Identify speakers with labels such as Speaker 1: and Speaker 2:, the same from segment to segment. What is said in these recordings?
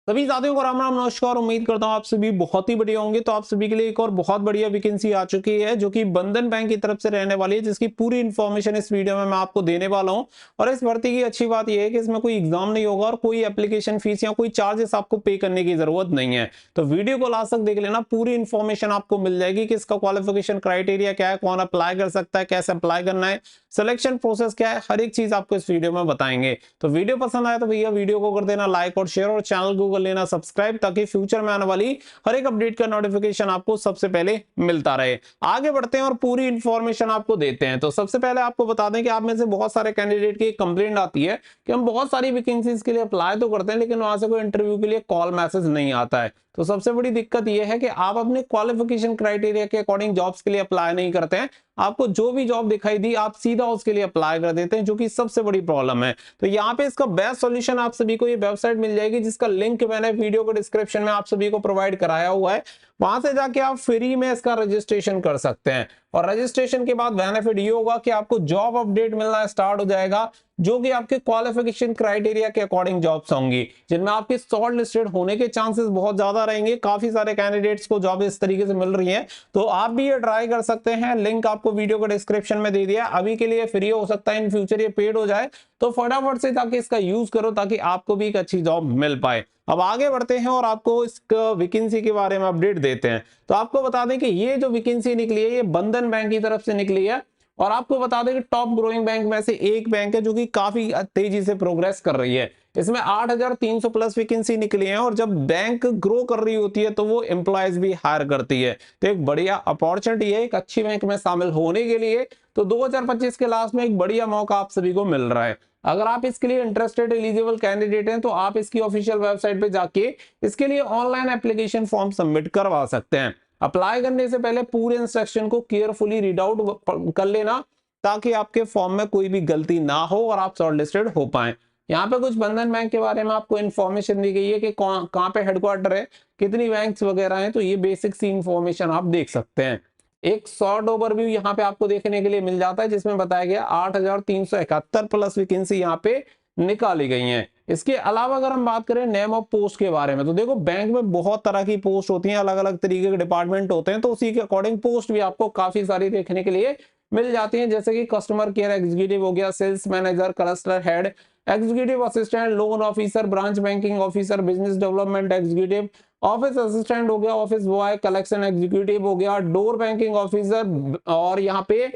Speaker 1: सभी साथियों को राम राम नमस्कार। उम्मीद करता हूं आप सभी बहुत ही बढ़िया होंगे। तो आप सभी के लिए एक और बहुत बढ़िया वैकेंसी आ चुकी है जो कि बंधन बैंक की तरफ से रहने वाली है, जिसकी पूरी इन्फॉर्मेशन इस वीडियो में मैं आपको देने वाला हूं। और इस भर्ती की अच्छी बात यह है कि इसमें कोई एग्जाम नहीं होगा और कोई एप्लीकेशन फीस या कोई चार्जेस आपको पे करने की जरूरत नहीं है। तो वीडियो को लास्ट तक देख लेना, पूरी इन्फॉर्मेशन आपको मिल जाएगी कि इसका क्वालिफिकेशन क्राइटेरिया क्या है, कौन अप्लाई कर सकता है, कैसे अप्लाई करना है, सिलेक्शन प्रोसेस क्या है, हर एक चीज आपको इस वीडियो में बताएंगे। तो वीडियो पसंद आया तो भैया वीडियो को कर देना लाइक और शेयर, और चैनल को कर लेना सब्सक्राइब, ताकि फ्यूचर में आने वाली हर एक अपडेट का नोटिफिकेशन आपको सबसे पहले मिलता रहे। आगे बढ़ते हैं और पूरी इंफॉर्मेशन आपको देते हैं। तो सबसे पहले आपको बता दें कि आप में से बहुत सारे कैंडिडेट की कंप्लेंट आती है कि हम बहुत सारी वैकेंसीज के लिए अप्लाई तो करते हैं, लेकिन वहां से कोई इंटरव्यू के लिए कॉल मैसेज नहीं आता है। तो सबसे बड़ी दिक्कत यह है कि आप अपने क्वालिफिकेशन क्राइटेरिया के अकॉर्डिंग जॉब्स के लिए अप्लाई नहीं करते हैं। आपको जो भी जॉब दिखाई दी आप सीधा उसके लिए अप्लाई कर देते हैं, जो कि सबसे बड़ी प्रॉब्लम है। तो यहाँ पे इसका बेस्ट सॉल्यूशन आप सभी को ये वेबसाइट मिल जाएगी, जिसका लिंक मैंने वीडियो के डिस्क्रिप्शन में आप सभी को प्रोवाइड कराया हुआ है। वहां से जाके आप फ्री में इसका रजिस्ट्रेशन कर सकते हैं। और रजिस्ट्रेशन के बाद बेनिफिट ये होगा कि आपको जॉब अपडेट मिलना स्टार्ट हो जाएगा, जो कि आपके क्वालिफिकेशन क्राइटेरिया के अकॉर्डिंग जॉब्स होंगी, जिनमें आपके शॉर्ट लिस्टेड होने के चांसेस बहुत ज्यादा रहेंगे। काफी सारे कैंडिडेट्स को जॉब इस तरीके से मिल रही है, तो आप भी ये ट्राई कर सकते हैं। लिंक आपको वीडियो के डिस्क्रिप्शन में दे दिया। अभी के लिए फ्री हो सकता है, इन फ्यूचर ये पेड हो जाए, तो फटाफट से ताकि इसका यूज करो, ताकि आपको भी एक अच्छी जॉब मिल पाए। अब आगे बढ़ते हैं और आपको इस वैकेंसी के बारे में अपडेट देते हैं। तो आपको बता दें कि ये जो वैकेंसी निकली है ये बंधन बैंक की तरफ से निकली है। और आपको बता दें कि टॉप ग्रोइंग बैंक में से एक बैंक है, जो कि काफी तेजी से प्रोग्रेस कर रही है। इसमें 8,300 प्लस वैकेंसी निकली है, और जब बैंक ग्रो कर रही होती है तो वो एम्प्लॉयज भी हायर करती है। तो एक बढ़िया अपॉर्चुनिटी है एक अच्छी बैंक में शामिल होने के लिए। तो 2025 के लास्ट में एक बढ़िया मौका आप सभी को मिल रहा है। अगर आप इसके लिए इंटरेस्टेड एलिजिबल कैंडिडेट हैं तो आप इसकी ऑफिशियल वेबसाइट पे जाके इसके लिए ऑनलाइन एप्लीकेशन फॉर्म सबमिट करवा सकते हैं। अप्लाई करने से पहले पूरे इंस्ट्रक्शन को केयरफुली रीड आउट कर लेना, ताकि आपके फॉर्म में कोई भी गलती ना हो और आप शॉर्टलिस्टेड हो पाए। यहाँ पे कुछ बंधन बैंक के बारे में आपको इन्फॉर्मेशन दी गई है कि कहाँ पे हेडक्वार्टर है, कितनी बैंक्स वगैरह हैं। तो ये बेसिक सी इंफॉर्मेशन आप देख सकते हैं। एक शॉर्ट ओवरव्यू यहाँ पे आपको देखने के लिए मिल जाता है, जिसमें बताया गया 8,371 प्लस वैकेंसी यहाँ पे निकाली गई हैं। इसके अलावा अगर हम बात करें नेम ऑफ पोस्ट के बारे में, तो देखो बैंक में बहुत तरह की पोस्ट होती हैं, अलग अलग तरीके के डिपार्टमेंट होते हैं, तो उसी के अकॉर्डिंग पोस्ट भी आपको काफी सारी देखने के लिए मिल जाती हैं। जैसे कि कस्टमर केयर एग्जीक्यूटिव हो गया, sales manager, cluster head, executive assistant, loan officer, branch banking officer, business development executive, office assistant हो गया, ऑफिस बॉय, कलेक्शन एग्जीक्यूटिव हो गया, डोर बैंकिंग ऑफिसर, और यहाँ पे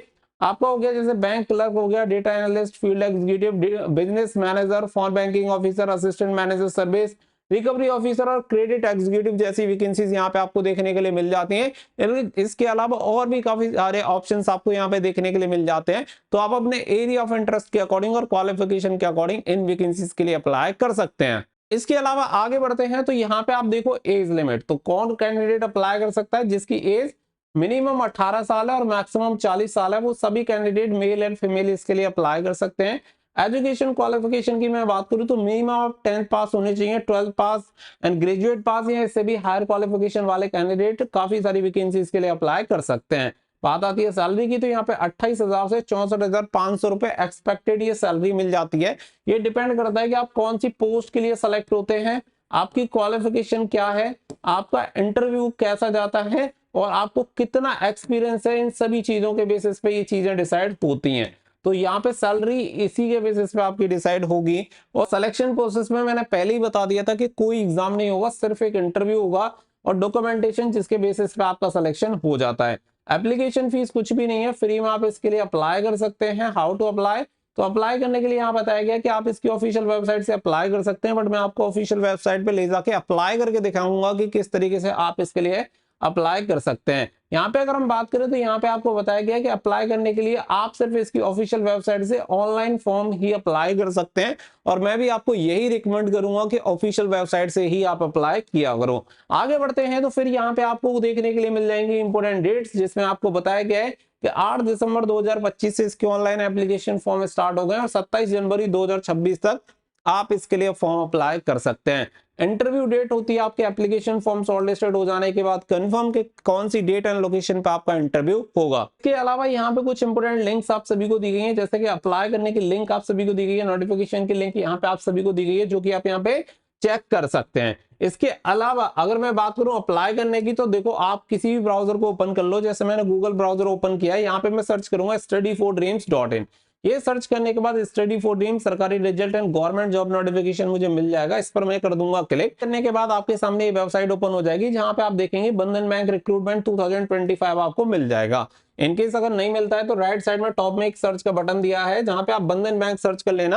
Speaker 1: आपका हो गया जैसे बैंक क्लर्क हो गया, data analyst, field executive, business manager, phone banking officer, assistant manager service, recovery officer और क्रेडिट एग्जीक्यूटिव जैसी वैकेंसीज यहाँ पे आपको देखने के लिए मिल जाती हैं। इसके अलावा और भी काफी सारे ऑप्शंस आपको यहाँ पे देखने के लिए मिल जाते हैं। तो आप अपने एरिया ऑफ इंटरेस्ट के अकॉर्डिंग और क्वालिफिकेशन के अकॉर्डिंग इन वैकेंसीज के लिए अप्लाई कर सकते हैं। इसके अलावा आगे बढ़ते हैं तो यहाँ पे आप देखो एज लिमिट, तो कौन कैंडिडेट अप्लाई कर सकता है जिसकी एज मिनिमम 18 साल है और मैक्सिमम 40 साल है, वो सभी कैंडिडेट मेल एंड फीमेल इसके लिए अप्लाई कर सकते हैं। एजुकेशन क्वालिफिकेशन की मैं बात करूं तो मिनिमम आप 10th पास होने चाहिए, 12th पास एंड ग्रेजुएट पास या इससे भी हायर क्वालिफिकेशन वाले कैंडिडेट काफी सारी वैकेंसीज के लिए अप्लाई कर सकते हैं। बात आती है सैलरी की, तो यहाँ पे 28,000 से 64,500 रुपए एक्सपेक्टेड ये सैलरी मिल जाती है। ये डिपेंड करता है कि आप कौन सी पोस्ट के लिए सेलेक्ट होते हैं, आपकी क्वालिफिकेशन क्या है, आपका इंटरव्यू कैसा जाता है, और आपको कितना एक्सपीरियंस है। इन सभी चीजों के बेसिस पे ये चीजें डिसाइड होती हैं। तो यहाँ पे सैलरी इसी के बेसिस पे आपकी डिसाइड होगी। और सिलेक्शन प्रोसेस में मैंने पहले ही बता दिया था कि कोई एग्जाम नहीं होगा, सिर्फ एक इंटरव्यू होगा और डॉक्यूमेंटेशन, जिसके बेसिस पे आपका सिलेक्शन हो जाता है। एप्लीकेशन फीस कुछ भी नहीं है, फ्री में आप इसके लिए अप्लाई कर सकते हैं। हाउ टू अप्लाई, तो अप्लाई करने के लिए यहाँ बताया गया कि आप इसकी ऑफिशियल वेबसाइट से अप्लाई कर सकते हैं, बट मैं आपको ऑफिशियल वेबसाइट पे ले जाके अप्लाई करके दिखाऊंगा कि किस तरीके से आप इसके लिए अप्लाई कर सकते हैं। यहाँ पे अगर हम बात करें तो यहाँ पे आपको बताया गया है कि अप्लाई करने के लिए आप सिर्फ इसकी ऑफिशियल वेबसाइट से ऑनलाइन फॉर्म ही अप्लाई कर सकते हैं, और मैं भी आपको यही रिकमेंड करूंगा कि ऑफिशियल वेबसाइट से ही आप अप्लाई किया करो। आगे बढ़ते हैं तो फिर यहाँ पे आपको देखने के लिए मिल जाएंगे इंपोर्टेंट डेट्स, जिसमें आपको बताया गया है कि 8 दिसंबर 2025 से इसके ऑनलाइन एप्लीकेशन फॉर्म स्टार्ट हो गए और 27 जनवरी 2026 तक आप इसके लिए फॉर्म अप्लाई कर सकते हैं। इंटरव्यू डेट होती है आपके एप्लीकेशन फॉर्म शॉर्टलिस्टेड हो जाने के बाद कंफर्म के कौन सी डेट एंड लोकेशन पे आपका इंटरव्यू होगा। इसके अलावा यहाँ पे कुछ इंपोर्टेंट लिंक्स आप सभी को दी गई हैं, जैसे कि अप्लाई करने की लिंक आप सभी को दी गई है, नोटिफिकेशन की लिंक यहाँ पे आप सभी को दी गई है, जो कि आप यहाँ पे चेक कर सकते हैं। इसके अलावा अगर मैं बात करूं अप्लाई करने की, तो देखो आप किसी भी ब्राउजर को ओपन कर लो। जैसे मैंने गूगल ब्राउजर ओपन किया है, यहाँ पे मैं सर्च करूंगा studyfordreams.in। ये सर्च करने के बाद स्टडी फॉर ड्रीम्स सरकारी result and government job notification मुझे मिल जाएगा। इस पर मैं कर दूंगा क्लिक। करने के बाद आपके सामने ये वेबसाइट ओपन हो जाएगी, जहां पे आप देखेंगे बंधन बैंक रिक्रूटमेंट 2025 आपको मिल जाएगा। इनकेस अगर नहीं मिलता है तो राइट साइड में टॉप में एक सर्च का बटन दिया है, जहां पे आप बंधन बैंक सर्च कर लेना,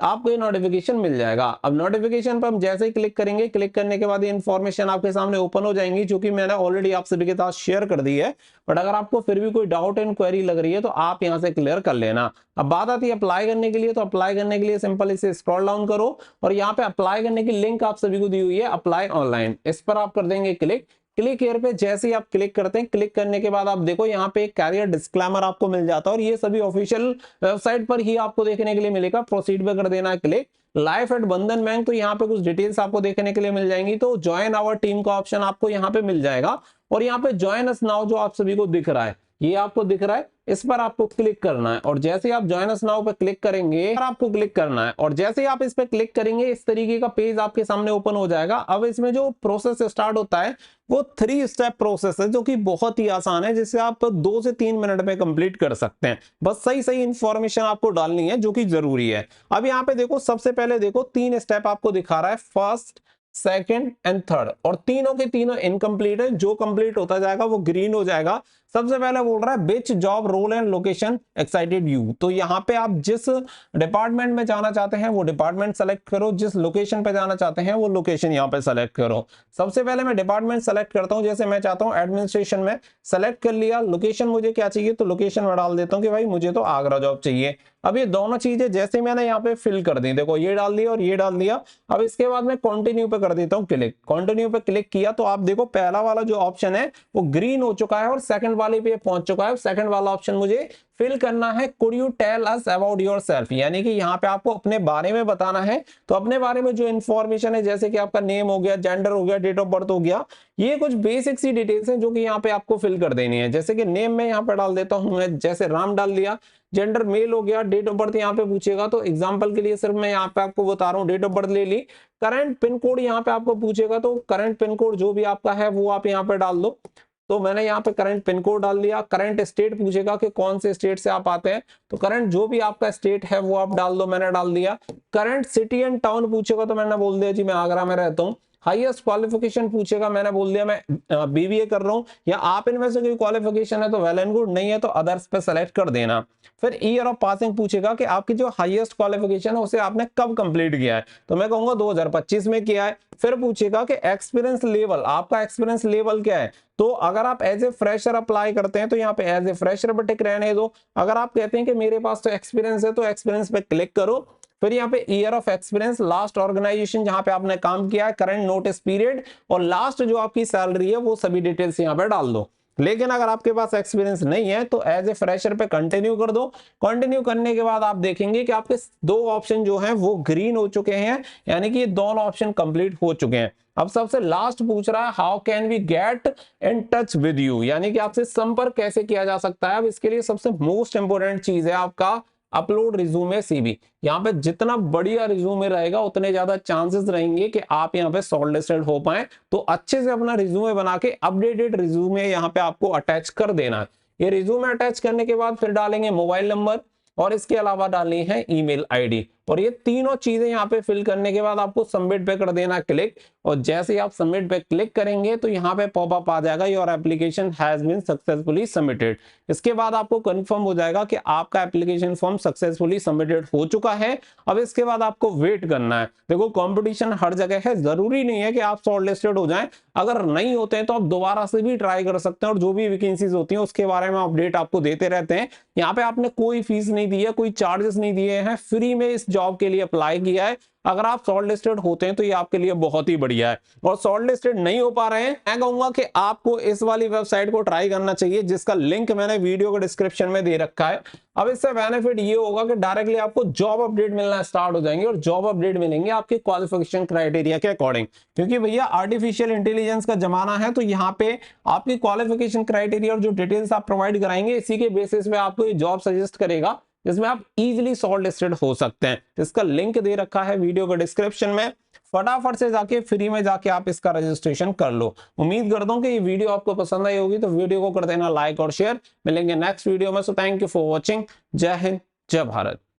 Speaker 1: आपको ये नोटिफिकेशन मिल जाएगा। अब नोटिफिकेशन पर हम जैसे ही क्लिक करेंगे, क्लिक करने के बाद ये इन्फॉर्मेशन आपके सामने ओपन हो जाएंगी, जो कि मैंने ऑलरेडी आप सभी के साथ शेयर कर दी है। बट अगर आपको फिर भी कोई डाउट एंड क्वेरी लग रही है तो आप यहां से क्लियर कर लेना। अब बात आती है अप्लाई करने के लिए, तो अप्लाई करने के लिए सिंपल इसे स्क्रॉल डाउन करो और यहाँ पे अप्लाई करने की लिंक आप सभी को दी हुई है, अप्लाई ऑनलाइन। इस पर आप कर देंगे क्लिक। क्लिक हियर पे जैसे ही आप क्लिक करते हैं, क्लिक करने के बाद आप देखो यहाँ पे एक कैरियर डिस्क्लेमर आपको मिल जाता है, और ये सभी ऑफिशियल वेबसाइट पर ही आपको देखने के लिए मिलेगा। प्रोसीड पे कर देना है क्लिक। लाइफ एट बंधन बैंक, तो यहाँ पे कुछ डिटेल्स आपको देखने के लिए मिल जाएंगी। तो ज्वाइन आवर टीम का ऑप्शन आपको यहाँ पे मिल जाएगा, और यहाँ पे ज्वाइन अस नाउ जो आप सभी को दिख रहा है, ये आपको दिख रहा है, इस पर आपको क्लिक करना है। और जैसे ही आप ज्वाइन अस नाउ पे क्लिक करेंगे, आपको क्लिक करना है, और जैसे ही आप इस पे क्लिक करेंगे, इस तरीके का पेज आपके सामने ओपन हो जाएगा। अब इसमें जो प्रोसेस स्टार्ट होता है वो 3 स्टेप प्रोसेस है, जो कि बहुत ही आसान है, जिसे आप 2 से 3 मिनट में कंप्लीट कर सकते हैं। बस सही सही इंफॉर्मेशन आपको डालनी है, जो कि जरूरी है। अब यहाँ पे देखो, सबसे पहले देखो 3 स्टेप आपको दिखा रहा है, फर्स्ट, सेकंड एंड थर्ड, और तीनों के तीनों इनकम्प्लीट है। जो कंप्लीट होता जाएगा वो ग्रीन हो जाएगा। सबसे पहले बोल रहा है which job role and location excited you, तो यहाँ पे आप जिस डिपार्टमेंट में जाना चाहते हैं वो डिपार्टमेंट सेलेक्ट करो, जिस लोकेशन पे जाना चाहते हैं वो लोकेशन यहाँ पे सेलेक्ट करो। सबसे पहले मैं डिपार्टमेंट सेलेक्ट करता हूँ, जैसे मैं चाहता हूँ एडमिनिस्ट्रेशन में, सेलेक्ट कर लिया। लोकेशन मुझे क्या चाहिए, तो लोकेशन में डाल देता हूँ कि भाई मुझे तो आगरा जॉब चाहिए। अब ये दोनों चीजें जैसे मैंने यहाँ पे फिल कर दी, देखो ये डाल दिया और ये डाल दिया। अब इसके बाद मैं कंटिन्यू पे कर देता हूँ क्लिक। कंटिन्यू पे क्लिक किया तो आप देखो पहला वाला जो ऑप्शन है वो ग्रीन हो चुका है, और सेकंड वाले पे पहुंच चुका है। सेकंड वाला ऑप्शन मुझे फिल करना है, could you tell us about yourself, यानी कि यहाँ पे आपको अपने बारे में बताना है। तो अपने बारे में जो इन्फॉर्मेशन है, जैसे कि आपका नेम हो गया, जेंडर हो गया, डेट ऑफ बर्थ हो गया, ये कुछ बेसिक सी डिटेल्स हैं जो कि यहाँ पे आपको फिल कर देनी है। जैसे कि नेम में यहाँ पे डाल देता हूँ मैं, जैसे राम डाल दिया, जेंडर मेल हो गया, डेट ऑफ बर्थ यहाँ पे पूछेगा, तो एग्जांपल के लिए सिर्फ मैं यहाँ पे आपको बता रहा हूँ, डेट ऑफ बर्थ ले ली। करंट पिन कोड यहाँ पे आपको पूछेगा, तो करंट पिन कोड जो भी आपका है वो आप यहाँ पे डाल दो। तो मैंने यहाँ पे करंट पिन कोड डाल दिया। करंट स्टेट पूछेगा कि कौन से स्टेट से आप आते हैं, तो करंट जो भी आपका स्टेट है वो आप डाल दो, मैंने डाल दिया। करंट सिटी एंड टाउन पूछेगा, तो मैंने बोल दिया जी मैं आगरा में रहता हूँ। हाईएस्ट क्वालिफिकेशन पूछेगा, मैंने बोल दिया मैं बीबीए कर रहा हूँ, या आप इनमें से कोई क्वालिफिकेशन है तो वेल एंड गुड, नहीं है तो अदर्स पे सेलेक्ट कर देना। फिर ईयर ऑफ पासिंग पूछेगा कि आपकी जो हाईएस्ट क्वालिफिकेशन है उसे आपने कब कंप्लीट किया है, तो मैं कहूंगा 2025 में किया है। फिर पूछेगा कि एक्सपीरियंस लेवल, आपका एक्सपीरियंस लेवल क्या है, तो अगर आप एज ए फ्रेशर अप्लाई करते हैं तो यहाँ पे एज ए फ्रेशर पे टिक रहने दो। अगर आप कहते हैं कि मेरे पास तो एक्सपीरियंस है, तो एक्सपीरियंस पे क्लिक करो। फिर यहाँ पे year of experience, last organisation जहां पे आपने काम किया है, करंट नोटिस पीरियड, और लास्ट जो आपकी सैलरी है वो सभी डिटेल्स यहाँ पे डाल दो। लेकिन अगर आपके पास एक्सपीरियंस नहीं है तो एज ए फ्रेशर पे कंटिन्यू कर दो। कंटिन्यू करने के बाद आप देखेंगे कि आपके 2 ऑप्शन जो हैं वो ग्रीन हो चुके हैं, यानी कि ये दोनों ऑप्शन कंप्लीट हो चुके हैं। अब सबसे लास्ट पूछ रहा है how can we get in touch with you, यानी कि आपसे संपर्क कैसे किया जा सकता है। अब इसके लिए सबसे मोस्ट इंपोर्टेंट चीज है आपका अपलोड रिज्यूमे सीवी। यहाँ पे जितना बढ़िया रिज्यूमे रहेगा उतने ज्यादा चांसेस रहेंगे कि आप यहाँ पे शॉर्टलिस्टेड हो पाए। तो अच्छे से अपना रिज्यूमे बना के अपडेटेड रिज्यूमे यहाँ पे आपको अटैच कर देना है। ये रिज्यूमे अटैच करने के बाद फिर डालेंगे मोबाइल नंबर, और इसके अलावा डालनी है ईमेल आईडी, और ये तीनों चीजें यहाँ पे फिल करने के बाद आपको सबमिट पे कर देना क्लिक। और जैसे ही आप सबमिट पे क्लिक करेंगे तो यहाँ पे पॉपअप आ जाएगा your application has been successfully submitted. इसके बाद आपको कंफर्म हो जाएगा कि आपका एप्लीकेशन फॉर्म सक्सेसफुली सबमिटेड हो चुका है। अब इसके बाद आपको वेट करना है। देखो कंपटीशन हर जगह है, जरूरी नहीं है कि आप शॉर्टलिस्टेड हो जाएं। अगर नहीं होते हैं तो आप दोबारा से भी ट्राई कर सकते हैं, और जो भी वैकेंसीज होती हैं उसके बारे में अपडेट आपको देते रहते हैं। यहाँ पे आपने कोई फीस नहीं दी है, कोई चार्जेस नहीं दिए हैं, फ्री में इस जॉब के लिए अप्लाई किया है। अगर आप शॉर्ट लिस्टेड होते हैं तो ये आपके लिए बहुत ही बढ़िया है, और शॉर्ट लिस्टेड नहीं हो पा रहे हैं, मैं कहूंगा कि आपको इस वाली वेबसाइट को ट्राई करना चाहिए, जिसका लिंक मैंने वीडियो के डिस्क्रिप्शन में दे रखा है। अब इससे बेनिफिट ये होगा कि डायरेक्टली आपको जॉब अपडेट मिलना स्टार्ट हो जाएंगे, और जॉब अपडेट मिलेंगे आपके क्वालिफिकेशन क्राइटेरिया के अकॉर्डिंग। क्योंकि भैया आर्टिफिशियल इंटेलिजेंस का जमाना है, तो यहाँ पे आपकी क्वालिफिकेशन क्राइटेरिया और जो डिटेल्स आप प्रोवाइड कराएंगे, इसी के बेसिस पे आपको ये जॉब सजेस्ट करेगा, जिसमें आप इजीली शॉर्ट लिस्टेड हो सकते हैं। इसका लिंक दे रखा है वीडियो के डिस्क्रिप्शन में। फटाफट से जाके फ्री में जाके आप इसका रजिस्ट्रेशन कर लो। उम्मीद करता हूँ कि ये वीडियो आपको पसंद आई होगी, तो वीडियो को कर देना लाइक और शेयर। मिलेंगे नेक्स्ट वीडियो में। So thank you for watching. जय हिंद, जय भारत।